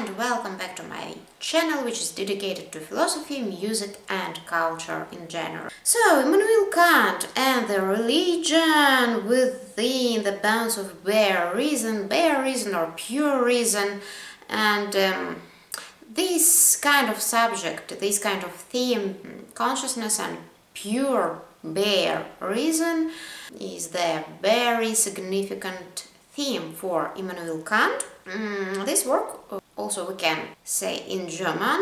and welcome back to my channel, which is dedicated to philosophy, music and culture in general. So, Immanuel Kant and the religion within the bounds of bare reason or pure reason, and this kind of subject, this kind of theme, consciousness and pure bare reason, is the very significant theme for Immanuel Kant. This work, also we can say in German,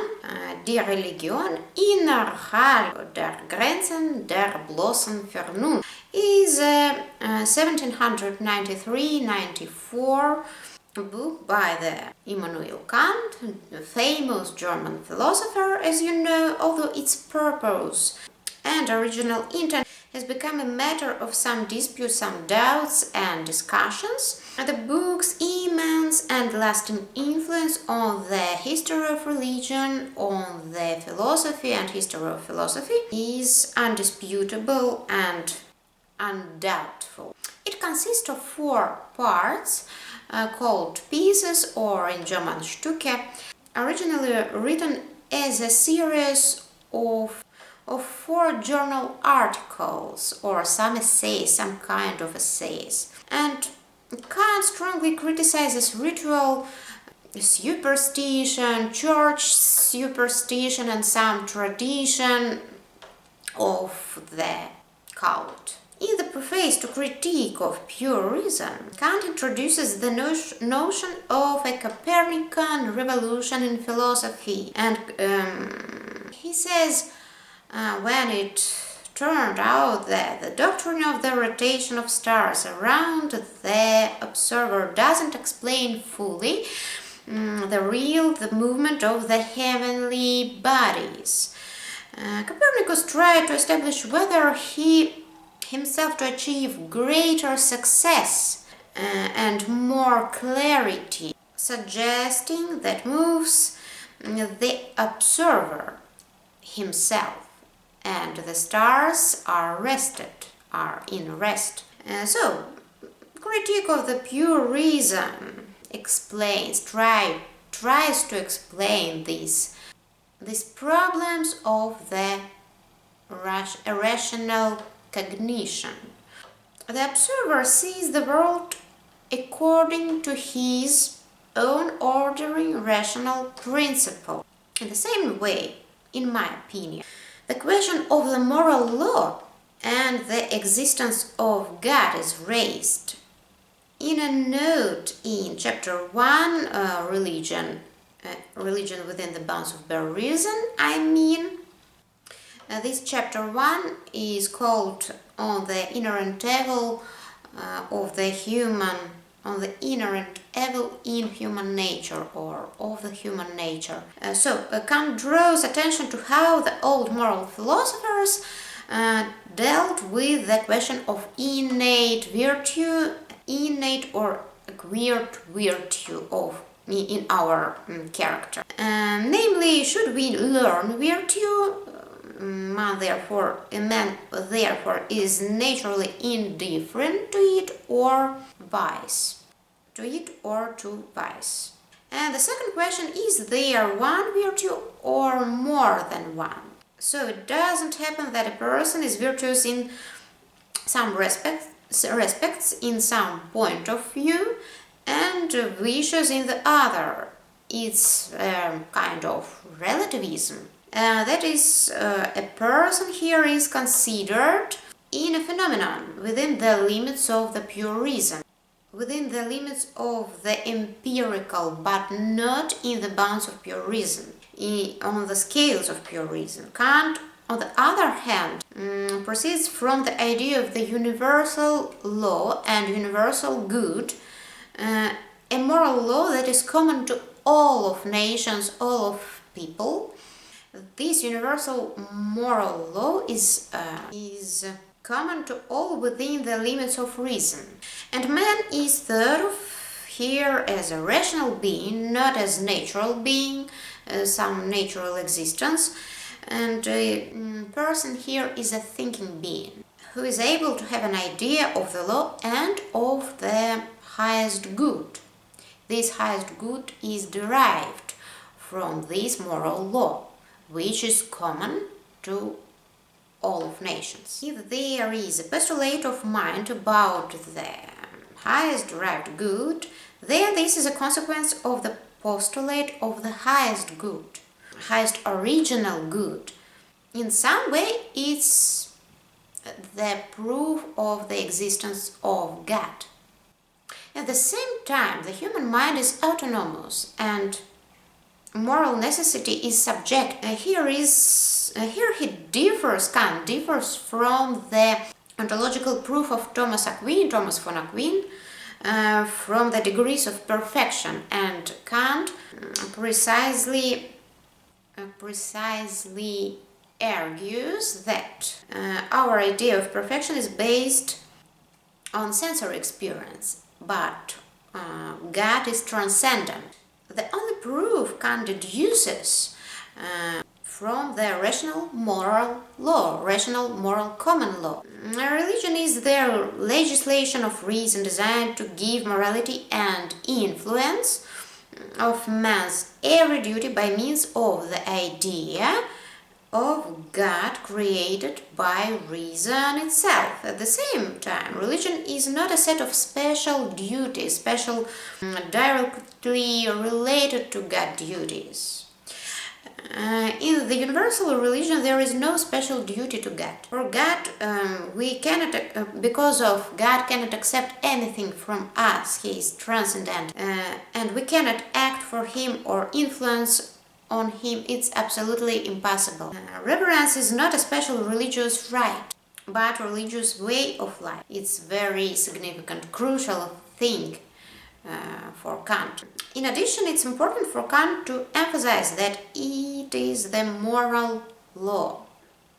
Die Religion innerhalb der Grenzen der bloßen Vernunft, is a 1793-94 book by the Immanuel Kant, a famous German philosopher, as you know, although its purpose and original intent has become a matter of some dispute, some doubts and discussions. The book's immense and lasting influence on the history of religion, on the philosophy and history of philosophy, is undisputable and undoubtful. It consists of 4 parts called pieces, or in German Stücke, originally written as a series of 4 journal articles or some essays, some kind of essays. And Kant strongly criticizes ritual superstition, church superstition and some tradition of the cult. In the preface to Critique of Pure Reason, Kant introduces the notion of a Copernican revolution in philosophy, and he says, when it turned out that the doctrine of the rotation of stars around the observer doesn't explain fully the movement of the heavenly bodies, Copernicus tried to establish whether he himself to achieve greater success and more clarity, suggesting that moves the observer himself, and the stars are in rest. So, Critique of the Pure Reason tries to explain these problems of the irrational cognition. The observer sees the world according to his own ordering rational principle. In the same way, in my opinion, the question of the moral law and the existence of God is raised. In a note in chapter 1, religion within the bounds of bare reason, this chapter 1 is called on the inherent evil of the human, on the inherent evil in human nature, or of the human nature. So Kant draws attention to how the old moral philosophers dealt with the question of innate virtue, innate or acquired virtue in our character. Namely, should we learn virtue? A man therefore is naturally indifferent to it or vice. And the second question, is there one virtue or more than one? So it doesn't happen that a person is virtuous in some respects in some point of view and vicious in the other. It's kind of relativism. That is, a person here is considered in a phenomenon within the limits of the pure reason, within the limits of the empirical, but not in the bounds of pure reason, on the scales of pure reason. Kant, on the other hand, proceeds from the idea of the universal law and universal good, a moral law that is common to all of nations, all of people. This universal moral law is common to all within the limits of reason. And man is thought of here as a rational being, not as natural being, some natural existence. And a person here is a thinking being, who is able to have an idea of the law and of the highest good. This highest good is derived from this moral law, which is common to all of nations. If there is a postulate of mind about the highest derived good, then this is a consequence of the postulate of the highest good, highest original good. In some way, it's the proof of the existence of God. At the same time, the human mind is autonomous and moral necessity is subject. Here Kant differs from the ontological proof of Thomas von Aquin, from the degrees of perfection, and Kant precisely argues that our idea of perfection is based on sensory experience, but God is transcendent. The only proof Kant deduces from the rational moral law, rational moral common law. Religion is the legislation of reason designed to give morality and influence of man's every duty by means of the idea of God created by reason itself. At the same time, religion is not a set of special duties, directly related to God duties. In the universal religion, there is no special duty to God. For God, we cannot, because of God cannot accept anything from us. He is transcendent, and we cannot act for Him or influence on Him. It's absolutely impossible. Reverence is not a special religious rite, but a religious way of life. It's very significant, crucial thing for Kant. In addition, it's important for Kant to emphasize that it is the moral law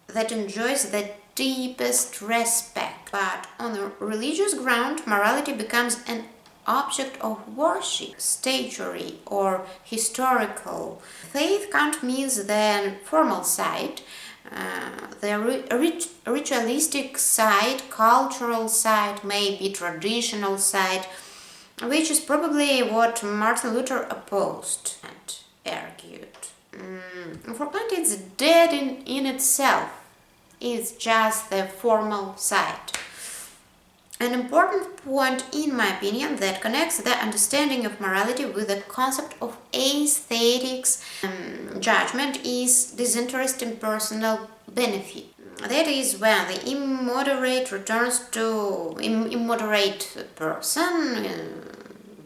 that enjoys the deepest respect. But on a religious ground, morality becomes an object of worship, statuary, or historical. Faith, Kant means the formal side, the ritualistic side, cultural side, maybe traditional side, which is probably what Martin Luther opposed and argued. For Kant, it's dead in itself. It's just the formal side. An important point, in my opinion, that connects the understanding of morality with the concept of aesthetics judgment is disinterest in personal benefit. That is when the immoderate person,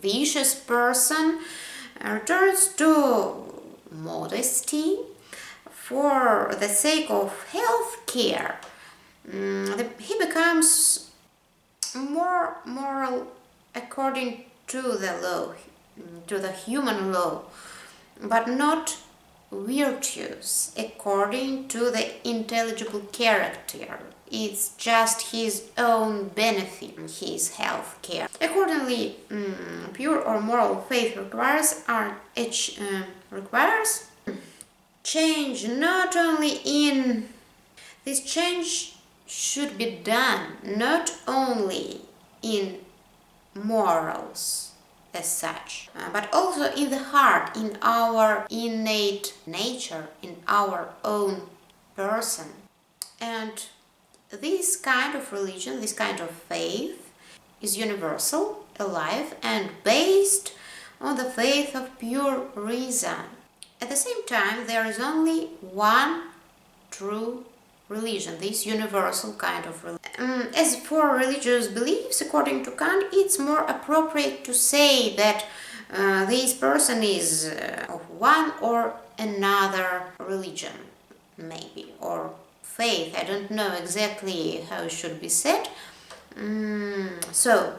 vicious person, returns to modesty for the sake of health care. He becomes more moral according to the law, to the human law, but not virtuous according to the intelligible character. It's just his own benefit, his health care. Accordingly, pure or moral faith requires change not only in this change should be done not only in morals as such, but also in the heart, in our innate nature, in our own person. And this kind of religion, this kind of faith is universal, alive, and based on the faith of pure reason. At the same time, there is only one true religion, this universal kind of religion. As for religious beliefs, according to Kant, it's more appropriate to say that this person is of one or another religion, maybe, or faith. I don't know exactly how it should be said. So,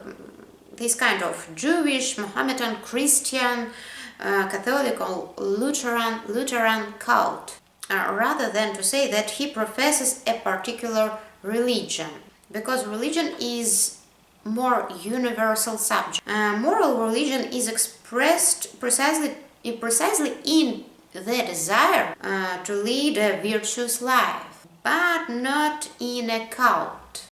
this kind of Jewish, Mohammedan, Christian, Catholic or Lutheran cult, rather than to say that he professes a particular religion, because religion is more universal subject. Moral religion is expressed precisely in the desire to lead a virtuous life, but not in a cult.